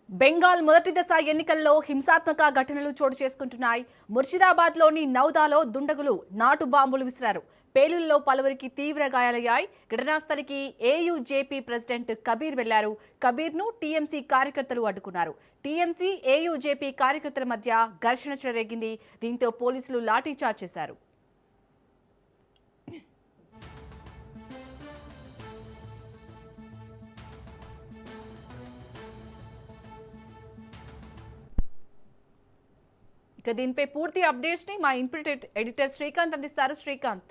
బెంగాల్ మొదటి దశ ఎన్నికల్లో హింసాత్మక ఘటనలు చోటు చేసుకుంటున్నాయి. ముర్షిదాబాద్లోని నౌదాలో దుండగులు నాటు బాంబులు విసిరారు. పేలుళ్లలో పలువురికి తీవ్ర గాయాలయ్యాయి. ఘటనాస్థలికి ఏయూజేపీ ప్రెసిడెంట్ కబీర్ వెళ్లారు. కబీర్ను టీఎంసీ కార్యకర్తలు అడ్డుకున్నారు. టీఎంసీ ఏయూజేపీ కార్యకర్తల మధ్య ఘర్షణ చెలరేగింది. దీంతో పోలీసులు లాఠీచార్జ్ చేశారు. దీనిపై పూర్తి అప్డేట్స్ ని మా ఇన్పుట్ ఎడిటర్ శ్రీకాంత్ అందిస్తారు. Srikanth.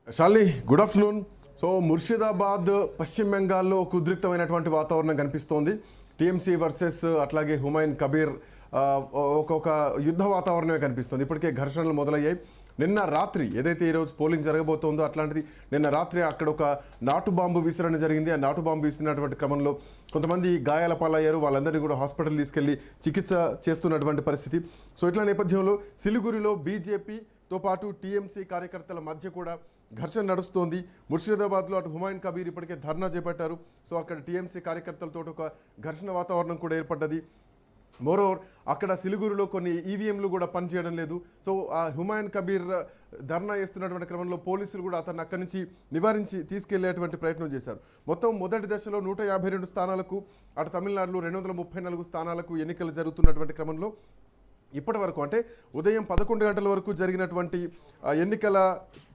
Shalini, good afternoon. So Murshidabad పశ్చిమ బెంగాల్లో ఒక ఉద్రిక్తమైనటువంటి వాతావరణం కనిపిస్తోంది. టీఎంసీ వర్సెస్ అట్లాగే హుమాయూన్ కబీర్ ఒక యుద్ధ వాతావరణమే కనిపిస్తుంది. ఇప్పటికే ఘర్షణలు మొదలయ్యాయి. నిన్న రాత్రి ఏదైతే ఈరోజు పోలింగ్ జరగబోతోందో అట్లాంటిది నిన్న రాత్రి అక్కడ ఒక నాటు బాంబు విసిరణ జరిగింది. ఆ నాటు బాంబు విసిరినటువంటి క్రమంలో కొంతమంది గాయాల పాలయ్యారు. వాళ్ళందరినీ కూడా హాస్పిటల్ తీసుకెళ్లి చికిత్స చేస్తున్నటువంటి పరిస్థితి. సో ఇట్లా నేపథ్యంలో సిలిగురిలో బీజేపీతో పాటు టీఎంసీ కార్యకర్తల మధ్య కూడా ఘర్షణ నడుస్తోంది. ముర్షిదాబాద్లో అటు హుమాయూన్ కబీర్ ఇప్పటికే ధర్నా చేపట్టారు. సో అక్కడ టీఎంసీ కార్యకర్తలతో ఒక ఘర్షణ వాతావరణం కూడా ఏర్పడ్డది. మోరోవర్ అక్కడ సిలిగురిలో కొన్ని ఈవీఎంలు కూడా పనిచేయడం లేదు. సో ఆ హుమాయూన్ కబీర్ ధర్నా చేస్తున్నటువంటి క్రమంలో పోలీసులు కూడా అతన్ని అక్కడి నుంచి నివారించి తీసుకెళ్లేటువంటి ప్రయత్నం చేశారు. మొత్తం మొదటి దశలో 152 స్థానాలకు, అటు తమిళనాడులో 234 స్థానాలకు ఎన్నికలు జరుగుతున్నటువంటి క్రమంలో ఇప్పటి వరకు అంటే ఉదయం 11 గంటల వరకు జరిగినటువంటి ఎన్నికల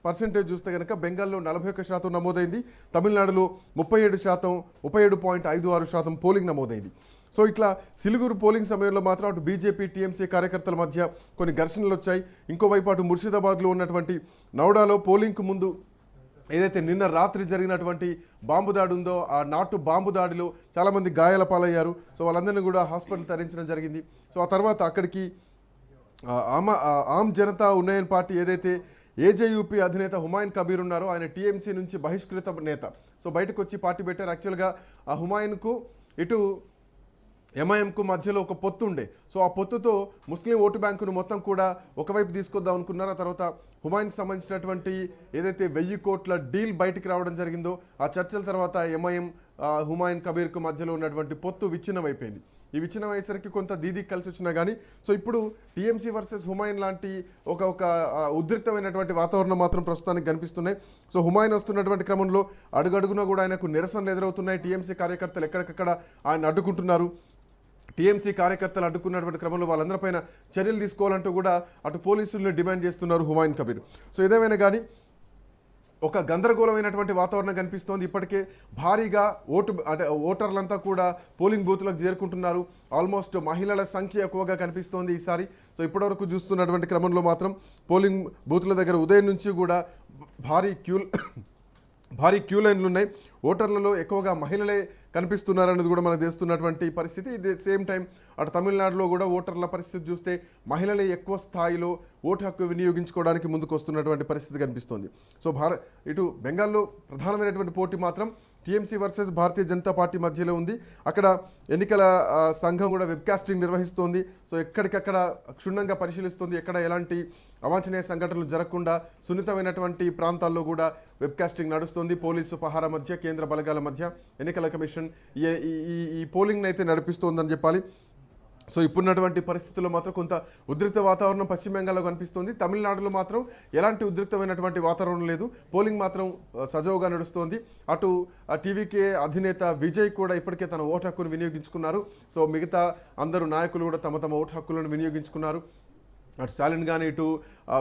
పర్సెంటేజ్ చూస్తే కనుక బెంగాల్లో 41% నమోదైంది. తమిళనాడులో 37%, 37.56% పోలింగ్ నమోదైంది. సో ఇట్లా సిలిగురు పోలింగ్ సమయంలో మాత్రం అటు బీజేపీ టీఎంసీ కార్యకర్తల మధ్య కొన్ని ఘర్షణలు వచ్చాయి. ఇంకోవైపు అటు ముర్షిదాబాద్లో ఉన్నటువంటి నౌడాలో పోలింగ్కు ముందు ఏదైతే నిన్న రాత్రి జరిగినటువంటి బాంబు దాడి ఉందో ఆ నాటు బాంబు దాడిలో చాలామంది గాయాల పాలయ్యారు. సో వాళ్ళందరినీ కూడా హాస్పిటల్ తరలించడం జరిగింది. సో ఆ తర్వాత అక్కడికి ఆమ్ జనతా ఉన్నయన్ పార్టీ ఏదైతే ఏజేయూపీ అధినేత హుమాయూన్ కబీర్ ఉన్నారో ఆయన టీఎంసీ నుంచి బహిష్కృత నేత. సో బయటకు వచ్చి పార్టీ పెట్టారు. యాక్చువల్గా ఆ హుమాయూన్కు ఇటు ఎంఐఎంకు మధ్యలో ఒక పొత్తు ఉండే. సో ఆ పొత్తుతో ముస్లిం ఓటు బ్యాంకును మొత్తం కూడా ఒకవైపు తీసుకొద్దాం అనుకున్నారు. ఆ తర్వాత హుమాయూన్కి సంబంధించినటువంటి ఏదైతే 1000 కోట్ల డీల్ బయటికి రావడం జరిగిందో ఆ చర్చల తర్వాత ఎంఐఎం హుమాయూన్ కబీర్కు మధ్యలో ఉన్నటువంటి పొత్తు విచ్ఛిన్నం అయిపోయింది. ఈ విచ్ఛిన్నం అయ్యేసరికి కొంత దీదీకి కలిసి వచ్చినా కానీ సో ఇప్పుడు టీఎంసీ వర్సెస్ హుమాయూన్ లాంటి ఒక ఉద్రిక్తమైనటువంటి వాతావరణం మాత్రం ప్రస్తుతానికి కనిపిస్తున్నాయి. సో హుమాయూన్ వస్తున్నటువంటి క్రమంలో అడుగడుగునా కూడా ఆయనకు నిరసనలు ఎదురవుతున్నాయి. టీఎంసీ కార్యకర్తలు ఎక్కడికక్కడ ఆయన అడ్డుకుంటున్నారు. టీఎంసీ కార్యకర్తలు అడ్డుకున్నటువంటి క్రమంలో వాళ్ళందరిపైన చర్యలు తీసుకోవాలంటూ కూడా అటు పోలీసులను డిమాండ్ చేస్తున్నారు హుమాయూన్ కబీర్. సో ఏదేమైనా కానీ ఒక గందరగోళమైనటువంటి వాతావరణం కనిపిస్తోంది. ఇప్పటికే భారీగా ఓటర్లంతా కూడా పోలింగ్ బూత్లకు చేరుకుంటున్నారు. ఆల్మోస్ట్ మహిళల సంఖ్య ఎక్కువగా కనిపిస్తోంది ఈసారి. సో ఇప్పటివరకు చూస్తున్నటువంటి క్రమంలో మాత్రం పోలింగ్ బూత్ల దగ్గర ఉదయం నుంచి కూడా భారీ క్యూ లైన్లు ఉన్నాయి. ఓటర్లలో ఎక్కువగా మహిళలే కనిపిస్తున్నారనేది కూడా మనకు తెలుస్తున్నటువంటి పరిస్థితి. ఇది సేమ్ టైం అటు తమిళనాడులో కూడా ఓటర్ల పరిస్థితి చూస్తే మహిళలే ఎక్కువ స్థాయిలో ఓటు హక్కు వినియోగించుకోవడానికి ముందుకు వస్తున్నటువంటి పరిస్థితి కనిపిస్తోంది. సో ఇటు బెంగాల్లో ప్రధానమైనటువంటి పోటీ మాత్రం TMC versus Bharatiya Janata party మధ్యలో ఉంది. అక్కడ ఎన్నికల సంఘం కూడా వెబ్కాస్టింగ్ నిర్వహిస్తోంది. సో ఎక్కడికక్కడ క్షుణ్ణంగా పరిశీలిస్తుంది. ఎక్కడ ఎలాంటి అవాంఛనీయ సంఘటనలు జరగకుండా సున్నితమైనటువంటి ప్రాంతాల్లో కూడా వెబ్కాస్టింగ్ నడుస్తుంది. పోలీసు పహారా మధ్య, కేంద్ర బలగాల మధ్య ఎన్నికల కమిషన్ ఈ పోలింగ్ని అయితే నడిపిస్తోందని చెప్పాలి. సో ఇప్పుడున్నటువంటి పరిస్థితుల్లో మాత్రం కొంత ఉద్రిక్త వాతావరణం పశ్చిమ బెంగాల్లో కనిపిస్తుంది. తమిళనాడులో మాత్రం ఎలాంటి ఉద్రిక్తమైనటువంటి వాతావరణం లేదు. పోలింగ్ మాత్రం సజావుగా నడుస్తోంది. అటు టీవీకే అధినేత విజయ్ కూడా ఇప్పటికే తన ఓటు హక్కును వినియోగించుకున్నారు. సో మిగతా అందరూ నాయకులు కూడా తమ తమ ఓటు హక్కులను వినియోగించుకున్నారు. అటు స్టాలిన్ కానీ ఇటు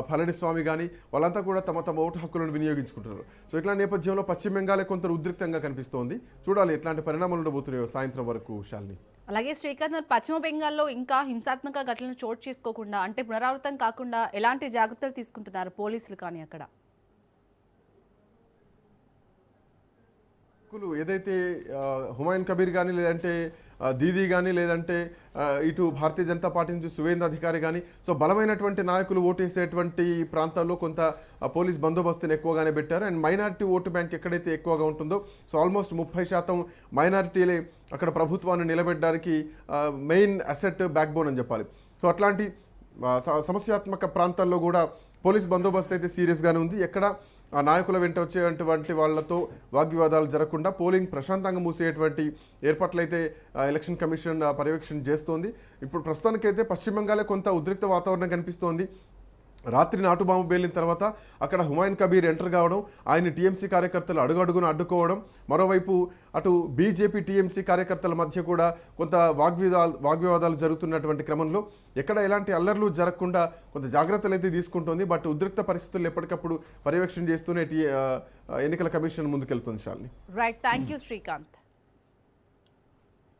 పళనిస్వామి కానీ వాళ్ళంతా కూడా తమ తమ ఓటు హక్కులను వినియోగించుకుంటున్నారు. సో ఇట్లా నేపథ్యంలో పశ్చిమ బెంగాలే కొంత ఉద్రిక్తంగా కనిపిస్తోంది. చూడాలి ఎట్లాంటి పరిణామాలు ఉండబోతున్నాయో సాయంత్రం వరకు. శాలిని. అలాగే శ్రీకాంత్, పశ్చిమ బెంగాల్లో ఇంకా హింసాత్మక ఘటనలు చోటు చేసుకోకుండా అంటే పునరావృతం కాకుండా ఎలాంటి జాగ్రత్తలు తీసుకుంటున్నారు పోలీసులు కానీ అక్కడ? ఏదైతే హుమాయూన్ కబీర్ కానీ లేదంటే దీదీ కానీ లేదంటే ఇటు భారతీయ జనతా పార్టీ నుంచి సువేంద్ర అధికారి కానీ సో బలమైనటువంటి నాయకులు ఓటేసేటువంటి ప్రాంతాల్లో కొంత పోలీస్ బందోబస్తుని ఎక్కువగానే పెట్టారు. అండ్ మైనారిటీ ఓటు బ్యాంక్ ఎక్కడైతే ఎక్కువగా ఉంటుందో సో ఆల్మోస్ట్ 30% మైనారిటీలే అక్కడ ప్రభుత్వాన్ని నిలబెట్టడానికి మెయిన్ అసెట్ బ్యాక్ బోన్ అని చెప్పాలి. సో అట్లాంటి సమస్యాత్మక ప్రాంతాల్లో కూడా పోలీస్ బందోబస్తు అయితే సీరియస్గానే ఉంది. ఎక్కడ ఆ నాయకుల వెంట వచ్చేటువంటి వాళ్ళతో వాగ్వివాదాలు జరగకుండా పోలింగ్ ప్రశాంతంగా మూసేటువంటి ఏర్పాట్లయితే ఎలక్షన్ కమిషన్ పర్యవేక్షణ చేస్తోంది. ఇప్పుడు ప్రస్తుతానికైతే పశ్చిమ బెంగాలే కొంత ఉద్రిక్త వాతావరణం కనిపిస్తోంది. రాత్రి నాటుబాంబు పేలిన తర్వాత అక్కడ హుమాయూన్ కబీర్ ఎంటర్ కావడం, ఆయన టీఎంసీ కార్యకర్తలు అడుగడుగున అడ్డుకోవడం, మరోవైపు అటు బీజేపీ టీఎంసీ కార్యకర్తల మధ్య కూడా కొంత వాగ్వివాదాలు జరుగుతున్నటువంటి క్రమంలో ఎక్కడ ఎలాంటి అల్లర్లు జరగకుండా కొంత జాగ్రత్తలు అయితే తీసుకుంటోంది. బట్ ఉద్రిక్త పరిస్థితులు ఎప్పటికప్పుడు పర్యవేక్షణ చేస్తూనే ఎన్నికల కమిషన్ ముందుకెళ్తుంది. Shalini. Right, thank you Srikanth.